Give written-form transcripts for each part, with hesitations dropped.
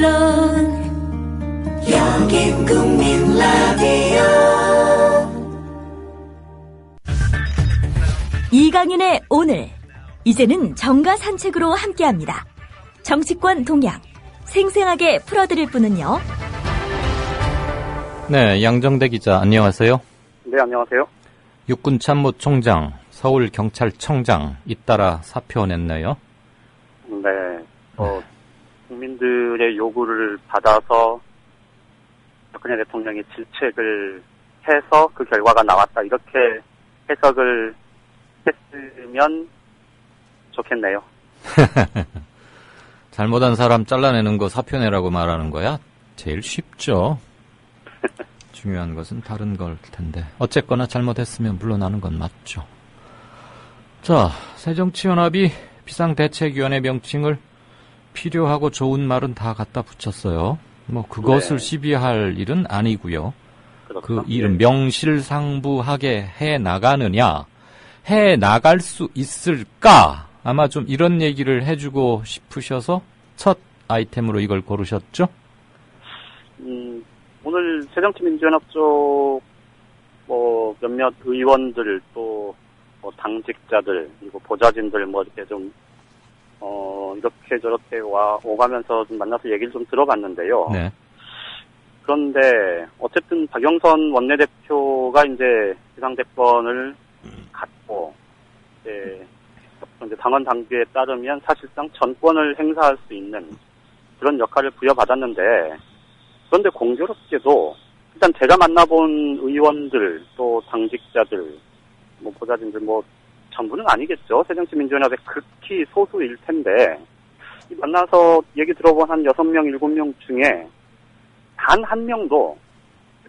물론 여긴 국민 라디오. 이강윤의 오늘, 이제는 정가 산책으로 함께합니다. 정치권 동향 생생하게 풀어드릴 분은요. 네, 양정대 기자 안녕하세요. 네, 안녕하세요. 육군참모총장, 서울경찰청장 잇따라 사표 냈네요. 네, 국민들의 요구를 받아서 박근혜 대통령이 질책을 해서 그 결과가 나왔다, 이렇게 해석을 했으면 좋겠네요. 잘못한 사람 잘라내는 거 사표 내라고 말하는 거야? 제일 쉽죠. 중요한 것은 다른 걸 텐데. 어쨌거나 잘못했으면 물러나는 건 맞죠. 자, 새정치연합이 비상대책위원회 명칭을 필요하고 좋은 말은 다 갖다 붙였어요. 뭐 그것을 네. 시비할 일은 아니고요. 그렇죠. 그 이름 명실상부하게 해 나가느냐, 해 나갈 수 있을까? 아마 좀 이런 얘기를 해주고 싶으셔서 첫 아이템으로 이걸 고르셨죠? 오늘 새정치민주연합 쪽 몇몇 의원들, 또 당직자들, 그리고 보좌진들 이렇게 좀 이렇게 저렇게 오가면서 좀 만나서 얘기를 좀 들어봤는데요. 네. 그런데 어쨌든 박영선 원내대표가 이제 비상대권을 갖고 이제 당헌 당규에 따르면 사실상 전권을 행사할 수 있는 그런 역할을 부여받았는데, 그런데 공교롭게도 일단 제가 만나본 의원들, 또 당직자들, 보좌진들 전부는 아니겠죠. 새정치민주연합의 극히 소수일 텐데, 만나서 얘기 들어본 한 6명, 7명 중에 단 한 명도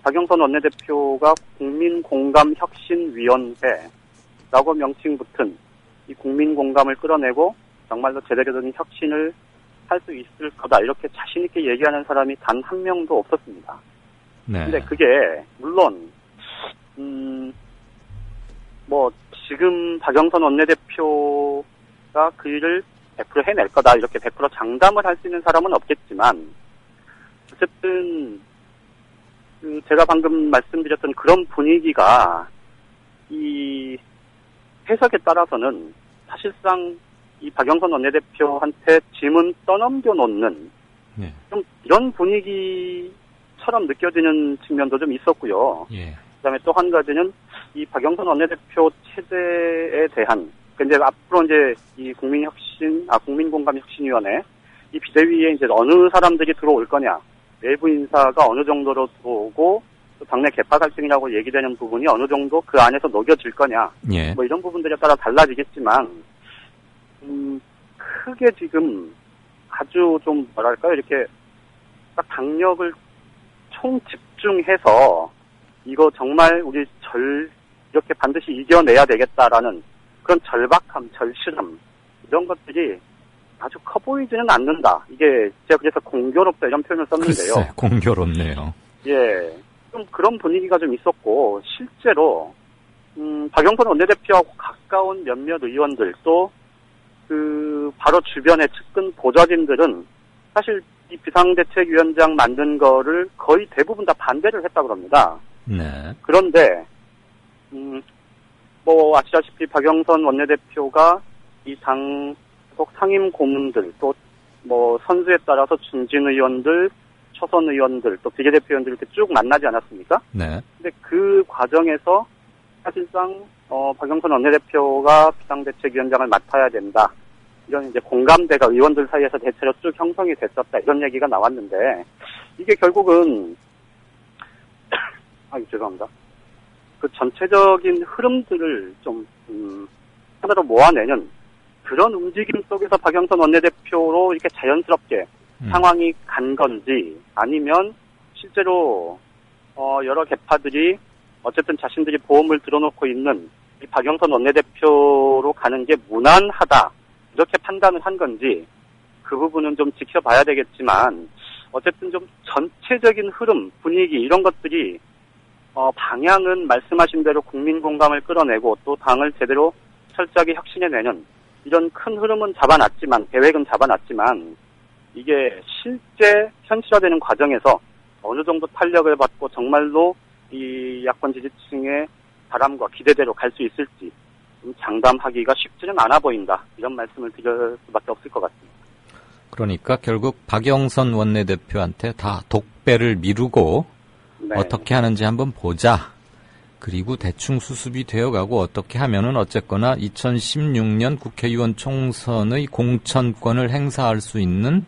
박영선 원내대표가 국민공감혁신위원회라고 명칭 붙은 이 국민공감을 끌어내고 정말로 제대로 된 혁신을 할 수 있을 거다, 이렇게 자신있게 얘기하는 사람이 단 한 명도 없었습니다. 네. 근데 그게 물론 지금 박영선 원내대표가 그 일을 100% 해낼 거다, 이렇게 100% 장담을 할 수 있는 사람은 없겠지만, 어쨌든 제가 방금 말씀드렸던 그런 분위기가 이 해석에 따라서는 사실상 이 박영선 원내대표한테 짐은 떠넘겨 놓는 네. 좀 이런 분위기처럼 느껴지는 측면도 좀 있었고요. 예. 그다음에 또 한 가지는 이 박영선 원내대표 체제에 대한, 이제 앞으로 이제 이 국민공감혁신위원회 이 비대위에 이제 어느 사람들이 들어올 거냐, 외부 인사가 어느 정도로 들어오고, 또 당내 개파 갈등이라고 얘기되는 부분이 어느 정도 그 안에서 녹여질 거냐, 예. 이런 부분들에 따라 달라지겠지만, 크게 지금 아주 좀 이렇게 딱 당력을 총 집중해서 이거 정말 우리 이렇게 반드시 이겨내야 되겠다라는 그런 절박함, 절실함, 이런 것들이 아주 커 보이지는 않는다. 이게 제가 그래서 공교롭다, 이런 표현을 썼는데요. 글쎄, 공교롭네요. 예, 좀 그런 분위기가 좀 있었고, 실제로 박영선 원내대표하고 가까운 몇몇 의원들, 또 바로 주변의 측근 보좌진들은 사실 이 비상대책위원장 만든 거를 거의 대부분 다 반대를 했다고 합니다. 네. 그런데 아시다시피 박영선 원내대표가 이 당 상임 고문들, 또 선수에 따라서 중진 의원들, 초선 의원들, 또 비례대표 의원들 이렇게 쭉 만나지 않았습니까? 네. 근데 그 과정에서 사실상 박영선 원내대표가 비상대책위원장을 맡아야 된다, 이런 이제 공감대가 의원들 사이에서 대체로 쭉 형성이 됐었다, 이런 얘기가 나왔는데, 이게 결국은 죄송합니다. 그 전체적인 흐름들을 좀 하나로 모아내는 그런 움직임 속에서 박영선 원내대표로 이렇게 자연스럽게 상황이 간 건지, 아니면 실제로 여러 개파들이 어쨌든 자신들이 보험을 들어놓고 있는 이 박영선 원내대표로 가는 게 무난하다, 이렇게 판단을 한 건지, 그 부분은 좀 지켜봐야 되겠지만, 어쨌든 좀 전체적인 흐름, 분위기, 이런 것들이 방향은 말씀하신 대로 국민 공감을 끌어내고 또 당을 제대로 철저하게 혁신해내는 이런 큰 흐름은 잡아놨지만, 계획은 잡아놨지만, 이게 실제 현실화되는 과정에서 어느 정도 탄력을 받고 정말로 이 야권 지지층의 바람과 기대대로 갈 수 있을지 좀 장담하기가 쉽지는 않아 보인다. 이런 말씀을 드릴 수밖에 없을 것 같습니다. 그러니까 결국 박영선 원내대표한테 다 독배를 미루고 네. 어떻게 하는지 한번 보자. 그리고 대충 수습이 되어가고 어떻게 하면은 어쨌거나 2016년 국회의원 총선의 공천권을 행사할 수 있는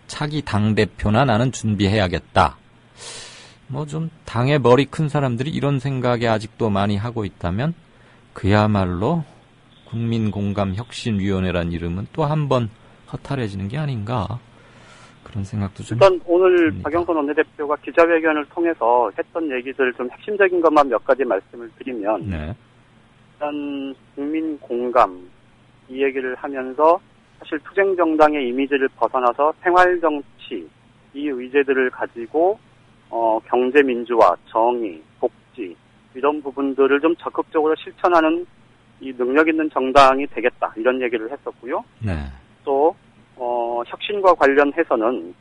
차기 당대표나 나는 준비해야겠다. 뭐 좀 당의 머리 큰 사람들이 이런 생각에 아직도 많이 하고 있다면 그야말로 국민공감혁신위원회란 이름은 또 한 번 허탈해지는 게 아닌가 그런 생각도 좀 일단 오늘 듭니다. 박영선 원내대표가 기자회견을 통해서 했던 얘기들 좀 핵심적인 것만 몇 가지 말씀을 드리면 네. 일단 국민공감 이 얘기를 하면서 사실 투쟁정당의 이미지를 벗어나서 생활정치 이 의제들을 가지고 경제민주화, 정의, 복지 이런 부분들을 좀 적극적으로 실천하는 이 능력 있는 정당이 되겠다 이런 얘기를 했었고요. 네. 또 혁신과 관련해서는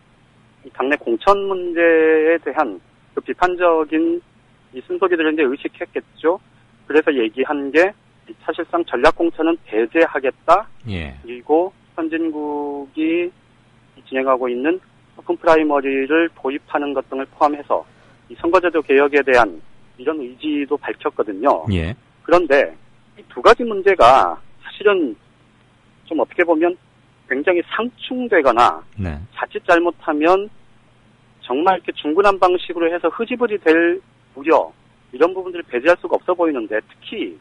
이 당내 공천 문제에 대한 그 비판적인 이 순서기들을 이제 의식했겠죠. 그래서 얘기한 게 사실상 전략 공천은 배제하겠다. 예. 그리고 선진국이 진행하고 있는 오픈 프라이머리를 도입하는 것 등을 포함해서 이 선거제도 개혁에 대한 이런 의지도 밝혔거든요. 예. 그런데 이 두 가지 문제가 사실은 좀 어떻게 보면 굉장히 상충되거나 네. 자칫 잘못하면 정말 이렇게 중구난 방식으로 해서 흐지부지 될 우려 이런 부분들을 배제할 수가 없어 보이는데 특히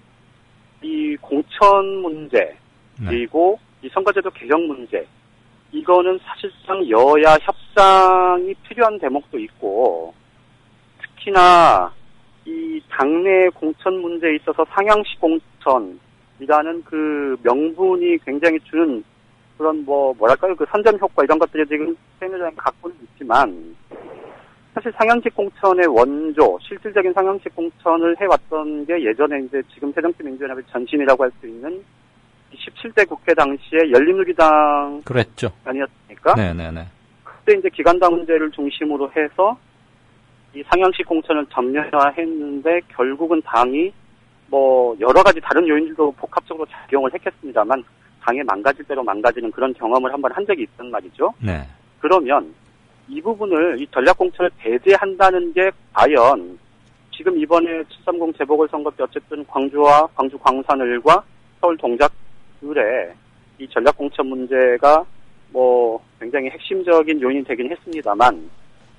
이 공천 문제 네. 그리고 이 선거제도 개혁 문제 이거는 사실상 여야 협상이 필요한 대목도 있고 특히나 이 당내 공천 문제에 있어서 상향식 공천이라는 그 명분이 굉장히 주는 그런 뭐랄까요 그 선점 효과 이런 것들이 지금 새누리당이 갖고는 있지만 사실 상향식 공천의 원조 실질적인 상향식 공천을 해왔던 게 예전에 이제 지금 새정치민주연합의 전신이라고 할 수 있는 17대 국회 당시에 열린우리당 그랬죠. 아니었습니까? 네네네. 그때 이제 기관당 문제를 중심으로 해서 이 상향식 공천을 전면화했는데 결국은 당이 여러 가지 다른 요인들도 복합적으로 작용을 했겠습니다만 당에 망가질 대로 망가지는 그런 경험을 한번 한 적이 있단 말이죠. 네. 그러면 이 부분을 이 전략 공천을 배제한다는 게 과연 지금 이번에 730 재보궐선거 때 어쨌든 광주와 광주 광산을과 서울 동작을에 이 전략 공천 문제가 굉장히 핵심적인 요인이 되긴 했습니다만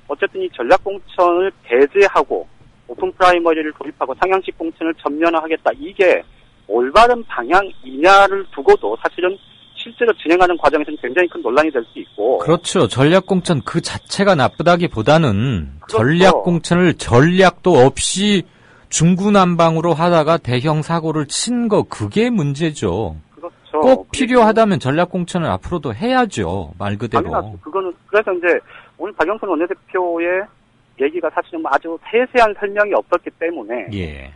어쨌든 이 전략 공천을 배제하고 오픈 프라이머리를 도입하고 상향식 공천을 전면화하겠다. 이게 올바른 방향이냐를 두고도 사실은 실제로 진행하는 과정에서는 굉장히 큰 논란이 될 수 있고. 그렇죠. 전략공천 그 자체가 나쁘다기보다는 그렇죠. 전략공천을 전략도 없이 중구난방으로 하다가 대형 사고를 친 거 그게 문제죠. 그렇죠. 꼭 필요하다면 전략공천을 앞으로도 해야죠. 말 그대로. 당연하죠. 그거는 그래서 이제 오늘 박영선 원내대표의 얘기가 사실은 아주 세세한 설명이 없었기 때문에 예.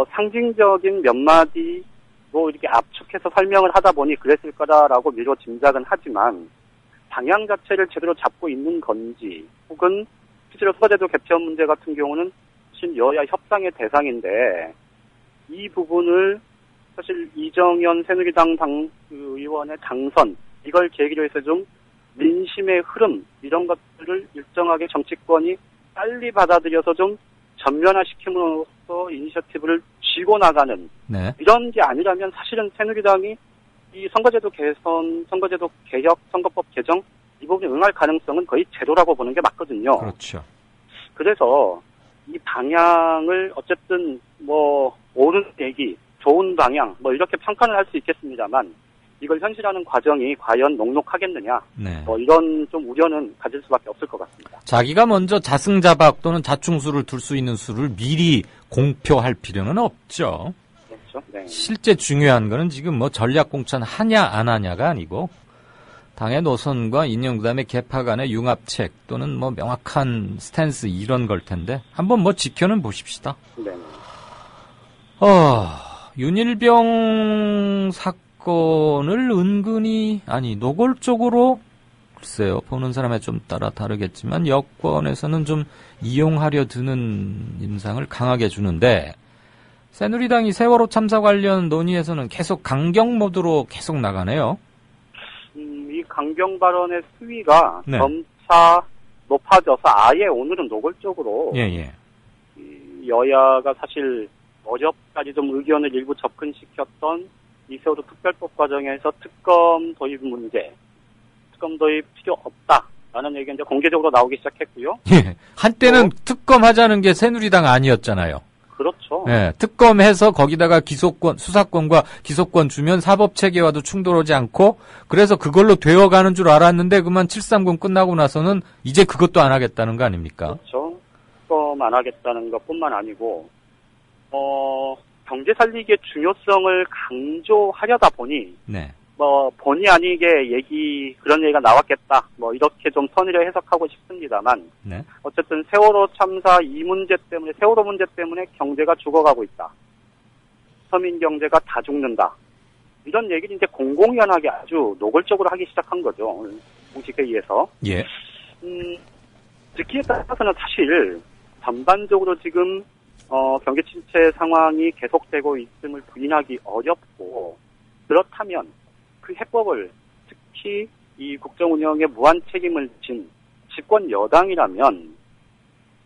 상징적인 몇 마디로 이렇게 압축해서 설명을 하다 보니 그랬을 거다라고 미뤄 짐작은 하지만 방향 자체를 제대로 잡고 있는 건지 혹은 실제로 선거제도 개편 문제 같은 경우는 사실 여야 협상의 대상인데 이 부분을 사실 이정현 새누리당 의원의 당선 이걸 계기로 해서 좀 민심의 흐름 이런 것들을 일정하게 정치권이 빨리 받아들여서 좀 전면화시킴으로써 이니셔티브를 쥐고 나가는 네. 이런 게 아니라면 사실은 새누리당이 이 선거제도 개선, 선거제도 개혁, 선거법 개정 이 부분에 응할 가능성은 거의 제로라고 보는 게 맞거든요. 그렇죠. 그래서 이 방향을 어쨌든 옳은 얘기, 좋은 방향 이렇게 평가를 할 수 있겠습니다만 이걸 현실화하는 과정이 과연 녹록하겠느냐 네. 이런 좀 우려는 가질 수밖에 없을 것 같습니다. 자기가 먼저 자승자박 또는 자충수를 둘 수 있는 수를 미리 공표할 필요는 없죠. 그렇죠. 네. 실제 중요한 거는 지금 전략공천 하냐 안 하냐가 아니고 당의 노선과 이념 그다음에 개파 간의 융합책 또는 명확한 스탠스 이런 걸 텐데 한번 지켜는 보십시다. 네. 윤일병 사건을 은근히 노골적으로 글쎄요. 보는 사람에 좀 따라 다르겠지만 여권에서는 좀 이용하려 드는 인상을 강하게 주는데 새누리당이 세월호 참사 관련 논의에서는 계속 강경 모드로 계속 나가네요. 이 강경 발언의 수위가 네. 점차 높아져서 아예 오늘은 노골적으로 예. 이 여야가 사실 어제까지 좀 의견을 일부 접근시켰던 이 세월호 특별법 과정에서 특검 도입 문제, 특검 도입 필요 없다라는 얘기가 이제 공개적으로 나오기 시작했고요. 예. 한때는 특검 하자는 게 새누리당 아니었잖아요. 그렇죠. 예. 특검해서 거기다가 기소권, 수사권과 기소권 주면 사법 체계와도 충돌하지 않고 그래서 그걸로 되어가는 줄 알았는데 그만 730 끝나고 나서는 이제 그것도 안 하겠다는 거 아닙니까? 그렇죠. 특검 안 하겠다는 것뿐만 아니고 경제 살리기의 중요성을 강조하려다 보니 네. 본의 아니게 그런 얘기가 나왔겠다. 이렇게 좀 선의를 해석하고 싶습니다만, 네. 어쨌든 세월호 참사 세월호 문제 때문에 경제가 죽어가고 있다. 서민 경제가 다 죽는다. 이런 얘기를 이제 공공연하게 아주 노골적으로 하기 시작한 거죠. 공식회의에서. 예. 듣기에 따라서는 사실 전반적으로 지금 경제 침체 상황이 계속되고 있음을 부인하기 어렵고, 그렇다면 그 해법을 특히 이 국정 운영에 무한 책임을 진 집권 여당이라면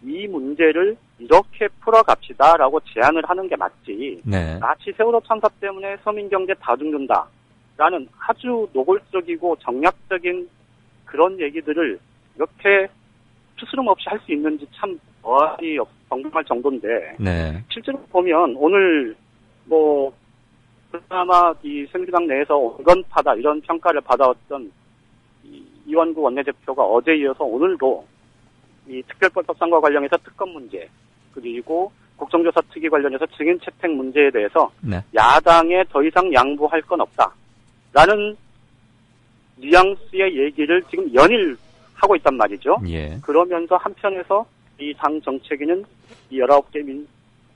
이 문제를 이렇게 풀어갑시다라고 제안을 하는 게 맞지. 네. 마치 세월호 참사 때문에 서민 경제 다 죽는다라는 아주 노골적이고 정략적인 그런 얘기들을 이렇게 스스럼 없이 할 수 있는지 참 어안이 정말 정도인데. 네. 실제로 보면 오늘 그나마 이 새누리당 내에서 온건파다 이런 평가를 받아왔던 이완구 원내대표가 어제 이어서 오늘도 이 특별법 협상과 관련해서 특검 문제 그리고 국정조사 특위 관련해서 증인 채택 문제에 대해서 네. 야당에 더 이상 양보할 건 없다라는 뉘앙스의 얘기를 지금 연일 하고 있단 말이죠. 예. 그러면서 한편에서 이 당 정책위는 이 19개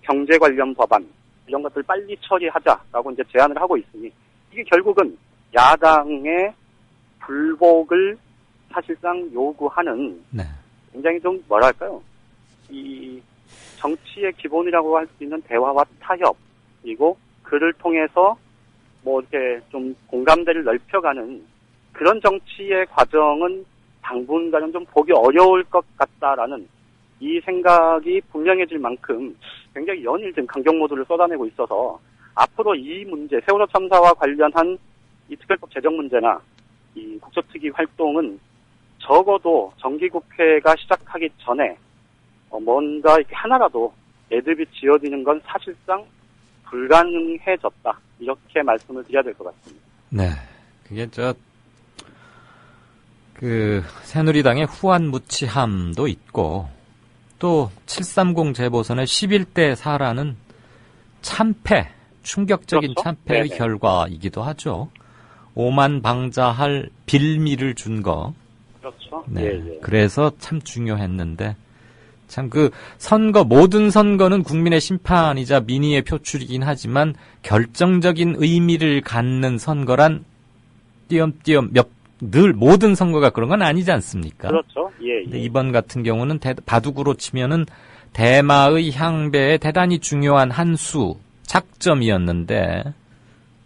경제 관련 법안 이런 것들 빨리 처리하자라고 이제 제안을 하고 있으니 이게 결국은 야당의 불복을 사실상 요구하는 네. 굉장히 좀 뭐랄까요? 이 정치의 기본이라고 할 수 있는 대화와 타협 그리고 그를 통해서 이렇게 좀 공감대를 넓혀가는 그런 정치의 과정은 당분간은 좀 보기 어려울 것 같다라는 이 생각이 분명해질 만큼 굉장히 연일 지금 강경 모드를 쏟아내고 있어서 앞으로 이 문제, 세월호 참사와 관련한 이 특별법 제정 문제나 이 국조특위 활동은 적어도 정기국회가 시작하기 전에 뭔가 이렇게 하나라도 애듭이 지어지는 건 사실상 불가능해졌다. 이렇게 말씀을 드려야 될 것 같습니다. 네. 그게 새누리당의 후한무치함도 있고, 또 730 재보선의 11대 4라는 충격적인 그렇죠? 참패의 네네. 결과이기도 하죠. 오만방자할 빌미를 준 거. 그렇죠. 네. 예. 그래서 참 중요했는데, 참 모든 선거는 국민의 심판이자 민의의 표출이긴 하지만 결정적인 의미를 갖는 선거란 띄엄띄엄 늘 모든 선거가 그런 건 아니지 않습니까? 그렇죠. 예. 근데 이번 같은 경우는 바둑으로 치면은 대마의 향배에 대단히 중요한 한 수, 작점이었는데,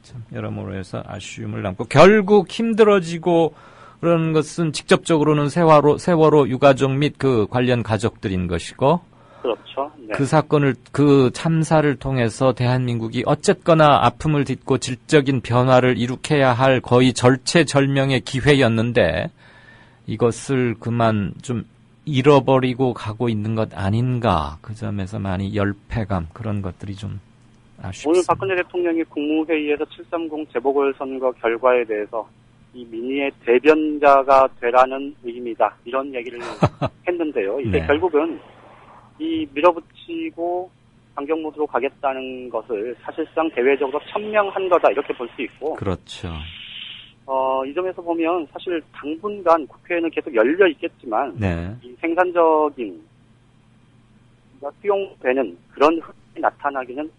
참, 여러모로 해서 아쉬움을 남고, 결국 힘들어지고, 그런 것은 직접적으로는 세월호 유가족 및 그 관련 가족들인 것이고, 그렇죠. 네. 그 사건을, 그 참사를 통해서 대한민국이 어쨌거나 아픔을 딛고 질적인 변화를 일으켜야 할 거의 절체절명의 기회였는데, 이것을 그만 좀 잃어버리고 가고 있는 것 아닌가. 그 점에서 많이 열패감, 그런 것들이 좀 아쉽습니다. 오늘 박근혜 대통령이 국무회의에서 730 재보궐선거 결과에 대해서 이 민의의 대변자가 되라는 의미다. 이런 얘기를 했는데요. 이게 네. 결국은 이 밀어붙이고 강경모드로 가겠다는 것을 사실상 대외적으로 천명한 거다. 이렇게 볼 수 있고. 그렇죠. 이 점에서 보면 사실 당분간 국회에는 계속 열려 있겠지만 네. 이 생산적인 수용되는 그런 흐름이 나타나기는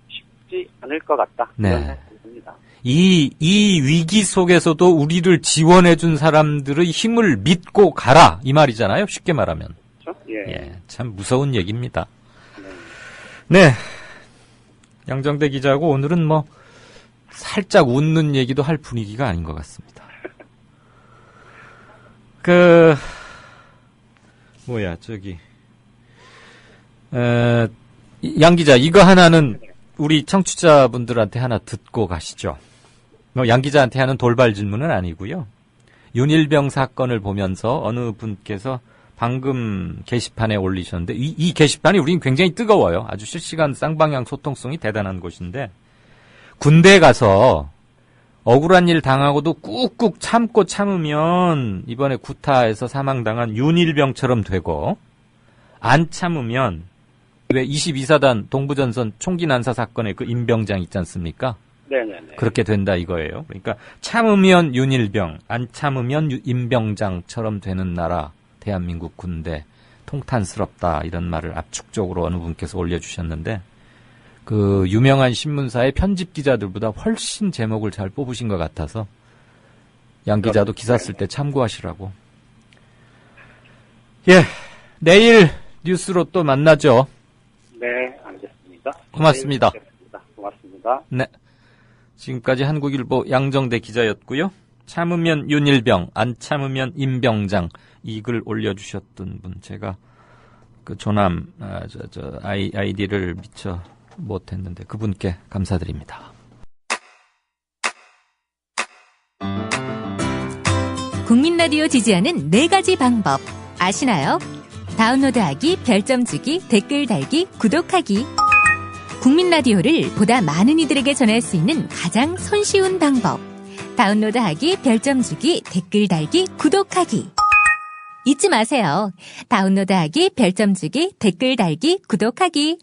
쉽지 않을 것 같다. 네. 이런 생각이 듭니다. 이 위기 속에서도 우리를 지원해준 사람들의 힘을 믿고 가라. 이 말이잖아요. 쉽게 말하면. 그렇죠? 예. 예, 참 무서운 얘기입니다. 네. 양정대 기자하고 오늘은 뭐, 살짝 웃는 얘기도 할 분위기가 아닌 것 같습니다. 양 기자, 이거 하나는 우리 청취자분들한테 하나 듣고 가시죠. 양 기자한테 하는 돌발 질문은 아니고요. 윤일병 사건을 보면서 어느 분께서 방금 게시판에 올리셨는데 이 게시판이 우리는 굉장히 뜨거워요. 아주 실시간 쌍방향 소통성이 대단한 곳인데 군대에 가서 억울한 일 당하고도 꾹꾹 참고 참으면 이번에 구타에서 사망당한 윤일병처럼 되고 안 참으면 왜 22사단 동부전선 총기 난사 사건의 그 임병장 있지 않습니까? 네네네. 그렇게 된다 이거예요. 그러니까 참으면 윤일병, 안 참으면 임병장처럼 되는 나라 대한민국 군대 통탄스럽다 이런 말을 압축적으로 어느 분께서 올려주셨는데 그 유명한 신문사의 편집 기자들보다 훨씬 제목을 잘 뽑으신 것 같아서 양 기자도 기사 쓸 때 참고하시라고. 예, 내일 뉴스로 또 만나죠. 네, 알겠습니다. 고맙습니다. 고맙습니다. 네, 지금까지 한국일보 양정대 기자였고요. 참으면 윤일병, 안 참으면 임병장 이 글 올려주셨던 분 제가 그 조남 아이디를 미처 못했는데 그분께 감사드립니다. 국민 라디오 지지하는 4가지 방법 아시나요? 다운로드하기, 별점 주기, 댓글 달기, 구독하기. 국민 라디오를 보다 많은 이들에게 전할 수 있는 가장 손쉬운 방법. 다운로드하기, 별점 주기, 댓글 달기, 구독하기. 잊지 마세요. 다운로드하기, 별점 주기, 댓글 달기, 구독하기.